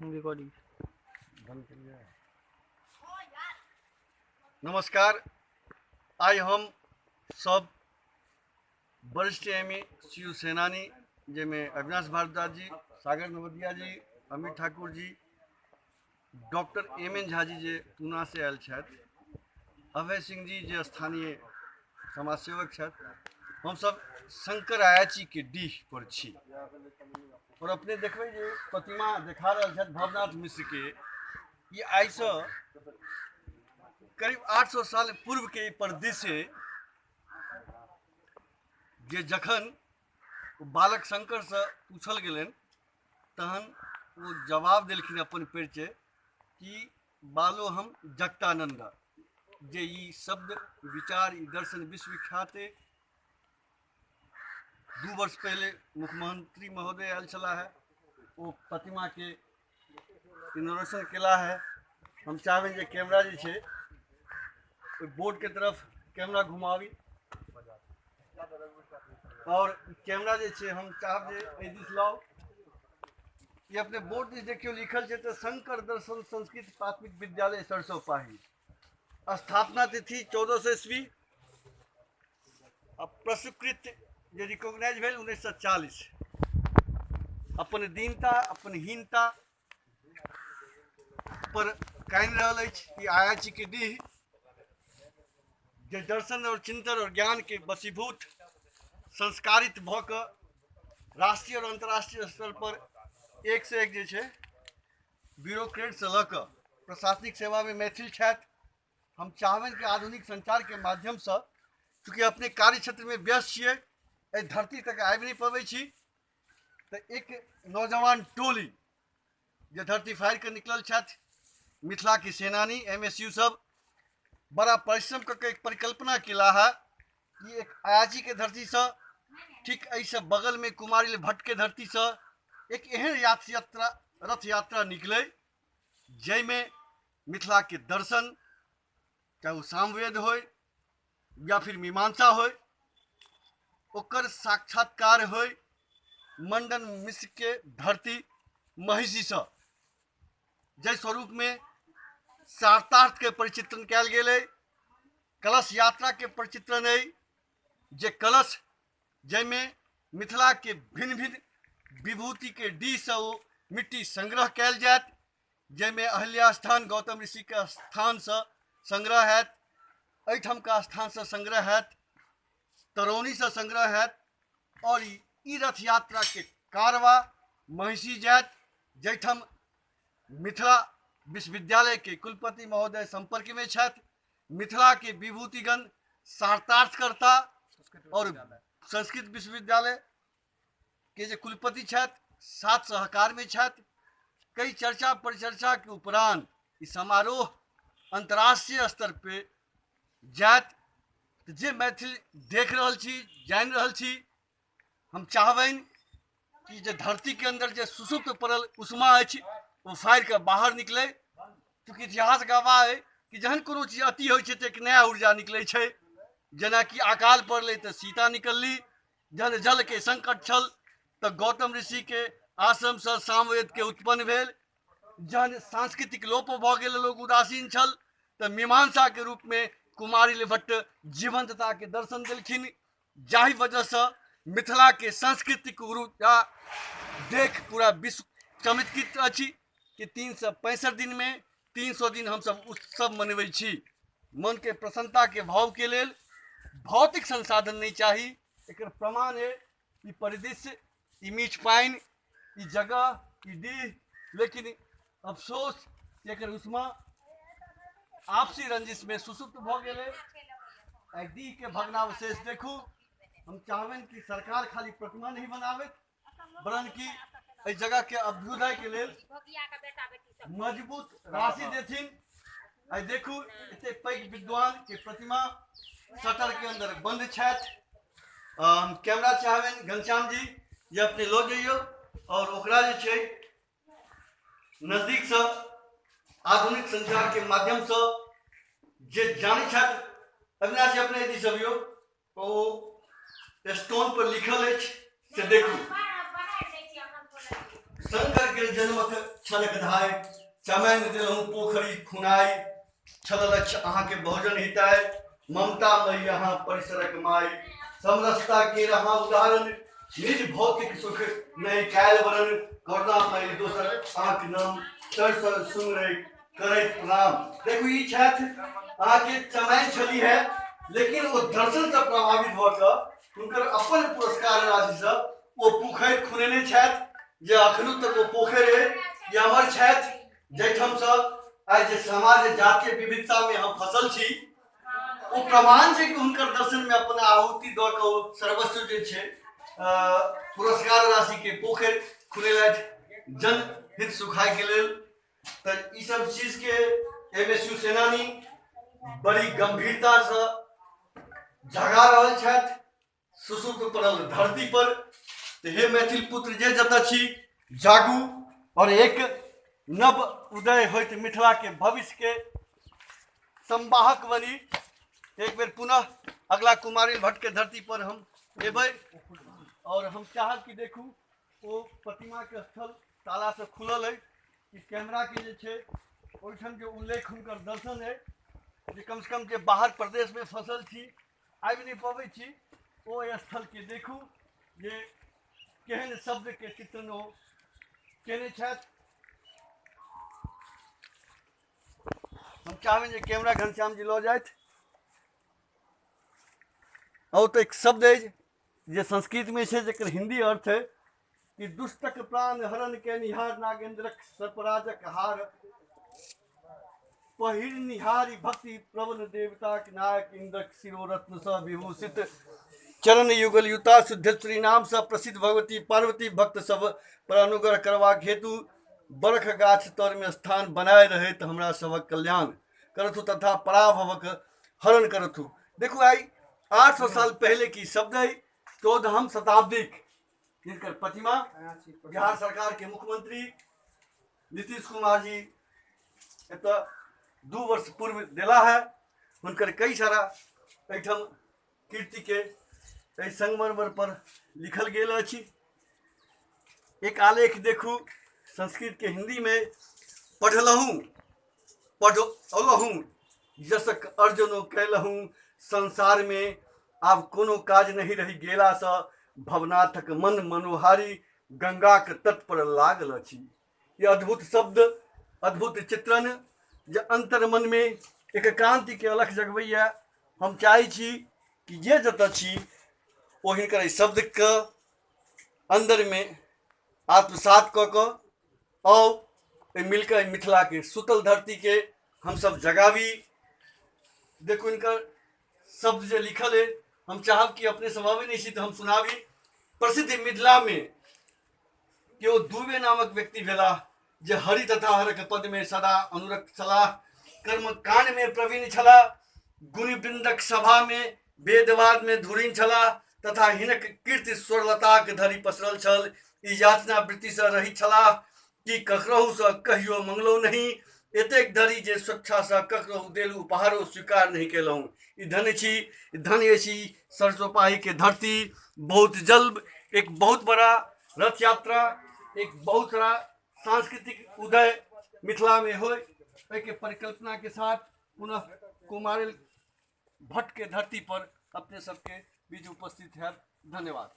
Recording नमस्कार। आज हम सब वरिष्ठ एमए शिव सेनानी जैमें अविनाश भारद्वाज जी, सागर नवदिया जी, अमित ठाकुर जी, डॉक्टर एम.एन. झा जी जे पूना से आयल छथि, अभय सिंह जी जे स्थानीय समाजसेवक छथि, हम सब शंकर आयाची के डीह पर छी और अपने देखबै जे प्रतिमा देखा रहल छथि भवनाथ मिश्र के। ये आइ से करीब 800 साल पूर्व के परिदृश्य जे जखन बालक शंकर से पूछल गेलनि तहन वो जवाब देलखिन अपन परिचय कि बालो हम जगतानंद। जे ई शब्द विचार ई दर्शन विश्वविख्यात 2 वर्ष पहले मुख्यमंत्री महोदय आयल छला है, वो प्रतिमा के इनोग्रेशन केला है। हम चाहबे जे कैमरा जे छे बोर्ड के तरफ कैमरा घुमावी और कैमरा जे छे हम चाहब जे एहि दिस लाउ। ये अपने बोर्ड दिस देखियो लिखल छे तो शंकर दर्शन संस्कृत प्राथमिक विद्यालय सरसोपाही, स्थापना तिथि 1400 ईस्वी, प्रस्वीकृत जे रिकॉग्नाइज भेल 1940। अपन दीनता अपन हीनता पर कायम रहल अछि। आयाची के डीह जे दर्शन और चिंतन और ज्ञान के वशीभूत संस्कारित भ क राष्ट्रीय और अंतर्राष्ट्रीय स्तर पर एक से एक जे छे ब्यूरोक्रेट से ल क प्रशासनिक सेवा में मैथिल छथि। हम चाहबनि कि आधुनिक संचार के माध्यम से चूँकि अपने कार्य क्षेत्र में व्यस्त छिए, एहि धरती तक आबि नहीं पबै छी, तो एक नौजवान टोली जे धरती फाड़ि के निकलल छथि, मिथिला के सेनानी एमएसयू सब बड़ा परिश्रम करके एक परिकल्पना केला है कि एक अयाची के धरती से ठीक ऐसे बगल में कुमारिल भट्ट के धरती से एक एहन रथ यात्रा निकले जैमें मिथिला के दर्शन, चाहे वो सामवेद हो या फिर मीमांसा हो, ओकर साक्षात्कार हो मंडन मिश्र के धरती महिषी से। जय स्वरूप में सार्तार्थ के परिचित्रण कयल गेल, कलश यात्रा के परिचित्रण है, जे कलश जैमें मिथिला के भिन्न भिन्न विभूति के डी से वो मिट्टी संग्रह कयल जायत, जैमें अहिल्या स्थान गौतम ऋषि के स्थान से संग्रह हैत, एहिठाम का स्थान से संग्रह हैत, तरौनी से संग्रह हैत और ई रथ यात्रा के कारवा महिषी जायत, जैठाम मिथिला विश्वविद्यालय के कुलपति महोदय संपर्क में छथि, मिथिला के विभूतिगण सार्तार्थकर्ता और संस्कृत विश्वविद्यालय के जे कुलपति छथि साथ सहकार में छथि। कई चर्चा परिचर्चा के उपरांत ई समारोह अंतर्राष्ट्रीय स्तर पे जायत। जे मैथिल देख रहल छी, जान रहल छी, हम चाहबनि कि जे धरती के अंदर जे सुसुप्त पड़ल उष्मा अछि वो फाड़ि के बाहर निकले, क्योंकि इतिहास गवाह है कि जहन कोनो चीज अति होइ छै तो एक नया ऊर्जा निकले छै। जेना कि अकाल पड़ले तो सीता निकलली, जहन जल के संकट छल तो गौतम ऋषि के आश्रम से सामवेद के उत्पन्न भेल, जहन सांस्कृतिक लोप भ गेल लोग उदासीन छल तो मीमांसा के रूप में कुमारिल भट्ट जीवंतता के दर्शन देलखिन, जाहि वजह से मिथिला के सांस्कृतिक ऊर्जा देख पूरा विश्व चमत्कृत अछि कि 365 दिन में 300 दिन हम सब उत्सव मनबै छी। मन के प्रसन्नता के भाव के लेल भौतिक संसाधन नहीं चाही, एक प्रमाण है ई परिदृश्य, ई मीठ पानि, ई जगह, ई डीह। लेकिन अफसोस एक उष्मा आपसी रंजिश में सुसुप्त भ गेलै। डीह के भग्नावशेष देखू। हम चाहबनि कि सरकार खाली प्रतिमा नहीं बनावे, वरन कि इस जगह के अभ्युदय के लिए मजबूत राशि देथिन। आई देखू इतने पैघ विद्वान के प्रतिमा शटर के अंदर बंद छथि। हम कैमरा चाहबनि घनश्याम जी ये अपने लो जाइयो और ओकरा जे छै नजदीक से आधुनिक संचार के माध्यम से जे जानी छथि अविनाश जी अपने यदि सभियो ओ स्टोन पर लिखल अछि से देखू। शंकर के जन्मक छलक धाय, चमैन दिलहु पोखरी खुनाई, छल लक्ष्य अहाँ के भोजन हिताय, ममता मई अहाँ परिसरक माई, समरसता के रहा उदाहरण, निज भौतिक सुख नहीं कैल वरन, करुणा मई दोसर अहाँके नाम सर सुन करे प्रणाम। देखो ई छथि अहाँके चमैन छली है, लेकिन वो दर्शन से प्रभावित होकर उनकर अपन पुरस्कार राशि से वो पोखरि खुनेने छथि, जे अखनो तक वो पोखरि है ये अमर छथि, जैठम से आज जे समाज जातीय विविधता में हम फसल छी, वो प्रमाण छै कि हुनकर दर्शन में अपन आहुति दऽ कऽ सर्वस्व जे छै पुरस्कार राशि के पोखरि खुनेलथि जन हित सुखाय के लेल। तो ई सब चीज के एमे शिवसेनानी बड़ी गंभीरता से जगा रहल छथि सुसुप्त पड़ल धरती पर। तो हे मैथिल पुत्र जे जतऽ छी जागू और एक नव उदय होइत मिथिला के भविष्य के संवाहक बनी। एक बेर पुनः अगला कुमारिल भट्ट के धरती पर हम एबै और हम चाहब कि देखू वो प्रतिमा के स्थल ताला से खुलल है, कि कैमरा के जे छै ओहिठाम के उल्लेख हुनकर दर्शन है, जे कम से कम जे बाहर प्रदेश में फसल छी आबि नहीं पबै छी, ओ स्थल के देखू जे केहन शब्द के चित्रण ओ केने छथि। हम चाहबनि जे कैमरा घनश्याम जी लऽ जाथि। और तो एक शब्द है जे संस्कृत में है, जकर हिंदी अर्थ है कि दुष्टक प्राण हरण के निहार नागेंद्रक सर्पराजक हार, पहिर निहारी भक्ति प्रबल देवता के नायक इंद्रक शिरोरत्न स विभूषित, चरण युगल युता शुद्धेश्वरी नाम से प्रसिद्ध भगवती पार्वती भक्त सब पर अनुग्रह करवा हेतु बरख गाछ तर में स्थान बनाए रहे तो हमरा सबक कल्याण करथु तथा पराभवक हरण करथु। देखो आई 800 साल पहले की शब्द है, 14वीं शताब्दी जिनकर प्रतिमा बिहार सरकार के मुख्यमंत्री नीतीश कुमार जी एत 2 वर्ष पूर्व दिला है। उनकर कई सारा एठम कीर्ति के संगमरमर पर लिखल गेल अछि। एक आलेख देखू संस्कृत के हिंदी में, पढ़लहूँ जसक अर्जनो कैलहूँ संसार में, आब कोनो काज नहीं रही गेला सा, भवनाथक मन मनोहारी गंगा के तट पर लागल अछि। ये अद्भुत शब्द, अद्भुत चित्रण जे अंतर मन में एक कांति के अलख जगबैया। हम चाहे छी कि जे जतऽ छी ओ हिनकर शब्द के अंदर में आत्मसात कऽ कऽ और मिलकर मिथिला के सुतल धरती के हम सब जगावी। देखो इनकर शब्द जो लिखल है, हम चाहब कि अपने स्वभाव नहीं छी तो हम सुनावी। प्रसिद्ध मिथिला में केओ दुबे नामक व्यक्ति भेला, जे हरि तथा हरक पद में सदा अनुरक्त छलाह, कर्म कांड में प्रवीण छला, गुणी वृंदक सभा में वेदवाद में धुरीन छला, तथा हिनक कीर्ति स्वरलताक धरि पसरल छल। ई याचना वृत्ति से रही छलाह कि ककरहु से कहियो मंगलो नहीं, एतेक धरि जे स्वेच्छा से ककरहु देलू उपहारो स्वीकार नहीं केलहुँ। ई धन छी, धन ऐसी सरसोपाही के धरती। बहुत जल्द एक बहुत बड़ा रथ यात्रा, एक बहुत बड़ा सांस्कृतिक उदय मिथिला में हो के परिकल्पना के साथ पुनः कुमारिल भट्ट के धरती पर अपने सबके बीच उपस्थित है। धन्यवाद।